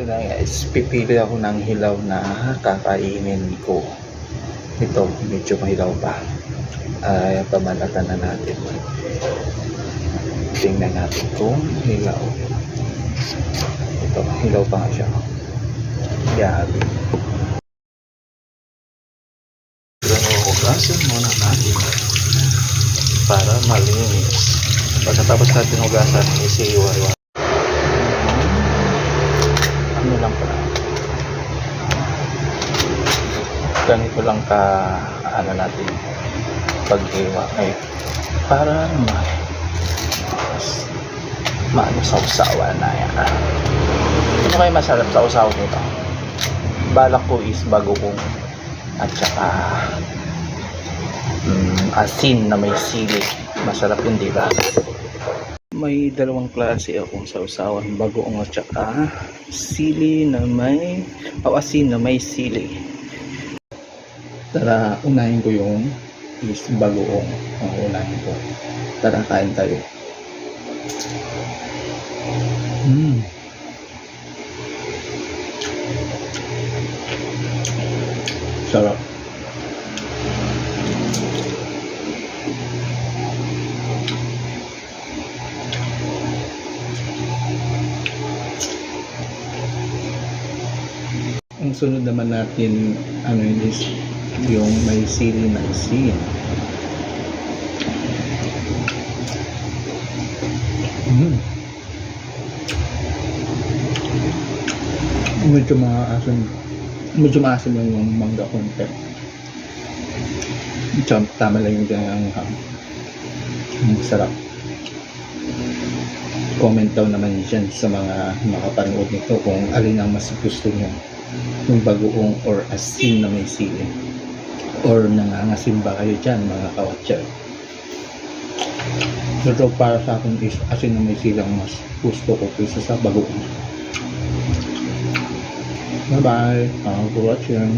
na guys, pipili ako ng hilaw na kakainin ko. Ito, medyo mahilaw pa. Ay, pamalatan na natin. Tingnan natin kung hilaw. Ito, hilaw pa nga siya. Yabi. Hugasan muna natin para malinis. Pagkatapos natin hugasan, isiwa-iwa. Ano lang pala. Ganito lang ka ano natin pag-iwa ay para maano sa usawa na yan. Ano kayo masarap sa usawa nito? Balak ko is bagoong at saka asin na may sili. Masarap yun, diba? May dalawang klase akong sausawan, bagoong at saka sili na may asin na may sili. Tara, unahin ko yung is bagoong. Unahin ko. Tara, kain tayo. Sarap. Ang sunod naman natin ano is yung may sili na asin. Medyo maasim lang yung mangga konti. Tama lang yung ganyan. Sarap. Comment daw naman dyan sa mga makapanood nito kung alin ang mas gusto nyo, yung bagoong or asin na may sili, or nangangasim ba kayo dyan mga kawatsyar. Pero para sa akin is asin na may sili ang mas gusto ko kaysa sa bagoong. Bye bye, for watching.